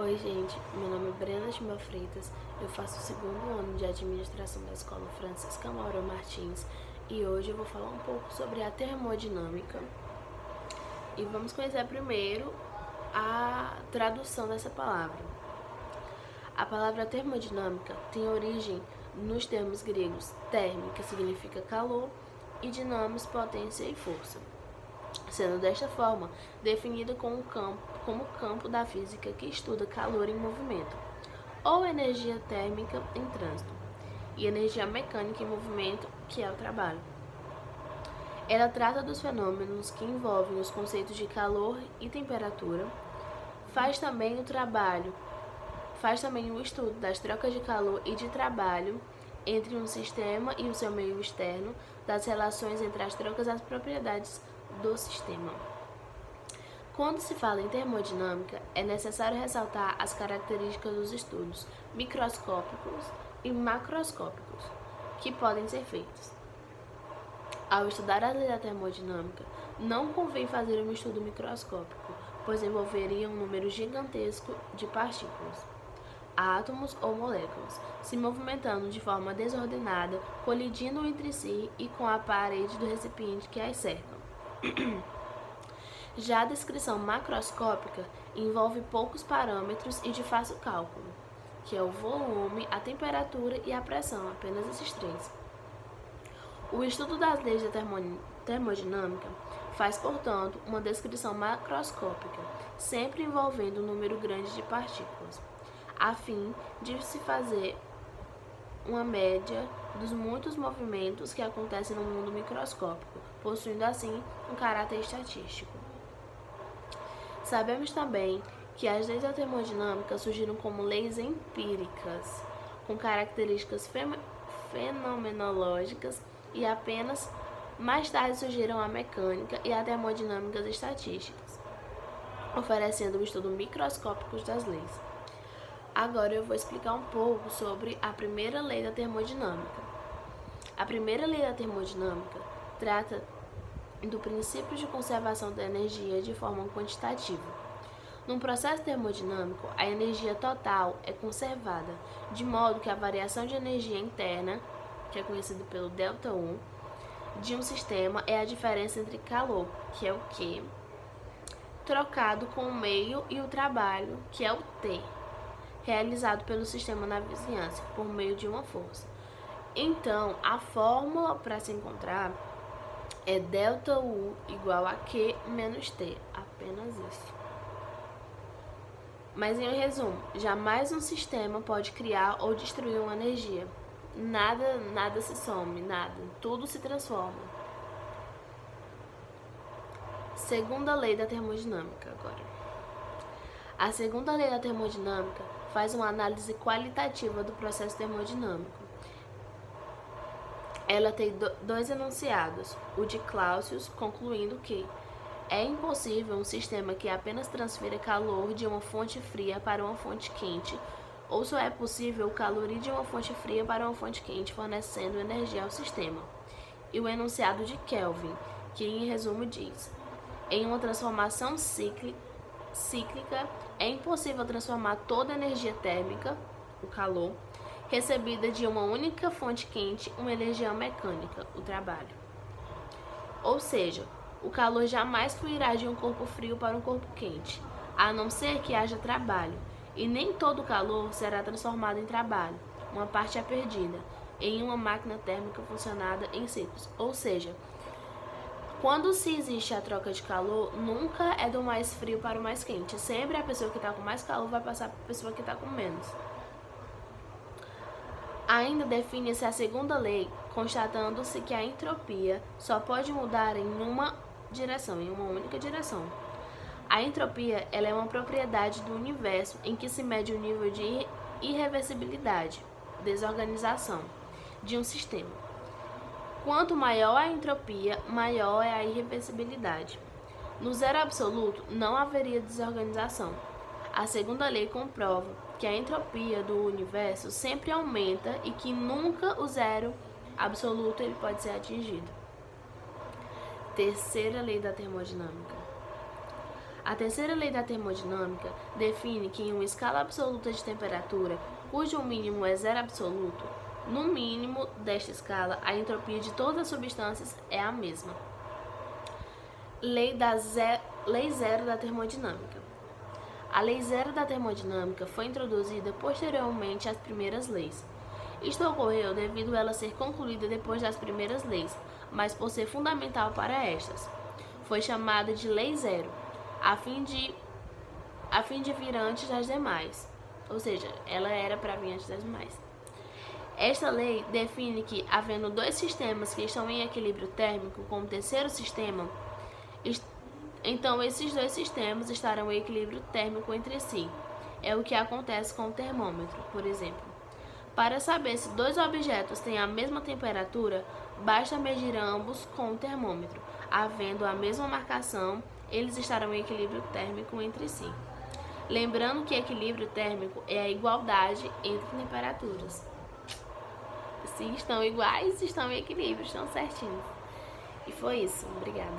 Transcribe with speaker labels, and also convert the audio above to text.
Speaker 1: Oi, gente. Meu nome é Brena Timba Freitas. Eu faço o segundo ano de administração da Escola Francisca Maura Martins e hoje eu vou falar um pouco sobre a termodinâmica. E vamos conhecer primeiro a tradução dessa palavra. A palavra termodinâmica tem origem nos termos gregos terme, que significa calor, e dinamis, potência e força, sendo desta forma definida como campo da física que estuda calor em movimento, ou energia térmica em trânsito, e energia mecânica em movimento, que é o trabalho. Ela trata dos fenômenos que envolvem os conceitos de calor e temperatura, faz também o estudo das trocas de calor e de trabalho entre um sistema e o seu meio externo, das relações entre as trocas e as propriedades do sistema. Quando se fala em termodinâmica, é necessário ressaltar as características dos estudos microscópicos e macroscópicos que podem ser feitos. Ao estudar a lei da termodinâmica, não convém fazer um estudo microscópico, pois envolveria um número gigantesco de partículas, átomos ou moléculas, se movimentando de forma desordenada, colidindo entre si e com a parede do recipiente que as cercam. Já a descrição macroscópica envolve poucos parâmetros e de fácil cálculo, que é o volume, a temperatura e a pressão, apenas esses três. O estudo das leis da termodinâmica faz, portanto, uma descrição macroscópica, sempre envolvendo um número grande de partículas, a fim de se fazer uma média dos muitos movimentos que acontecem no mundo microscópico, possuindo assim um caráter estatístico. Sabemos também que as leis da termodinâmica surgiram como leis empíricas, com características fenomenológicas, e apenas mais tarde surgiram a mecânica e a termodinâmica estatísticas, oferecendo um estudo microscópico das leis. Agora eu vou explicar um pouco sobre a primeira lei da termodinâmica. A primeira lei da termodinâmica trata do princípio de conservação da energia de forma quantitativa. Num processo termodinâmico, a energia total é conservada, de modo que a variação de energia interna, que é conhecido pelo ΔU, de um sistema é a diferença entre calor, que é o Q, trocado com o meio, e o trabalho, que é o T, realizado pelo sistema na vizinhança, por meio de uma força. Então, a fórmula para se encontrar é ΔU igual a Q menos T, apenas isso. Mas em resumo, jamais um sistema pode criar ou destruir uma energia. Nada se some, tudo se transforma. Segunda lei da termodinâmica agora. A segunda lei da termodinâmica faz uma análise qualitativa do processo termodinâmico. Ela tem dois enunciados, o de Clausius, concluindo que é impossível um sistema que apenas transfira calor de uma fonte fria para uma fonte quente, ou só é possível o calor ir de uma fonte fria para uma fonte quente, fornecendo energia ao sistema. E o enunciado de Kelvin, que em resumo diz: em uma transformação cíclica, é impossível transformar toda a energia térmica, o calor, recebida de uma única fonte quente, uma energia mecânica, o trabalho. Ou seja, o calor jamais fluirá de um corpo frio para um corpo quente, a não ser que haja trabalho, e nem todo o calor será transformado em trabalho, uma parte é perdida, em uma máquina térmica funcionada em ciclos. Ou seja, quando se existe a troca de calor, nunca é do mais frio para o mais quente, sempre a pessoa que está com mais calor vai passar para a pessoa que está com menos. Ainda define-se a segunda lei, constatando-se que a entropia só pode mudar em uma única direção. A entropia ela é uma propriedade do universo em que se mede o nível de irreversibilidade, desorganização, de um sistema. Quanto maior a entropia, maior é a irreversibilidade. No zero absoluto, não haveria desorganização. A segunda lei comprova que a entropia do universo sempre aumenta e que nunca o zero absoluto ele pode ser atingido. Terceira lei da termodinâmica. A terceira lei da termodinâmica define que em uma escala absoluta de temperatura, cujo mínimo é zero absoluto, no mínimo desta escala, a entropia de todas as substâncias é a mesma. Lei zero da termodinâmica. A lei zero da termodinâmica foi introduzida posteriormente às primeiras leis. Isto ocorreu devido a ela ser concluída depois das primeiras leis, mas por ser fundamental para estas. Foi chamada de lei zero, a fim de vir antes das demais, ou seja, ela era para vir antes das demais. Esta lei define que, havendo dois sistemas que estão em equilíbrio térmico com o terceiro sistema, então esses dois sistemas estarão em equilíbrio térmico entre si. É o que acontece com o termômetro, por exemplo. Para saber se dois objetos têm a mesma temperatura, basta medir ambos com o termômetro. Havendo a mesma marcação, eles estarão em equilíbrio térmico entre si. Lembrando que equilíbrio térmico é a igualdade entre temperaturas. Se estão iguais, estão em equilíbrio, estão certinhos. E foi isso. Obrigada.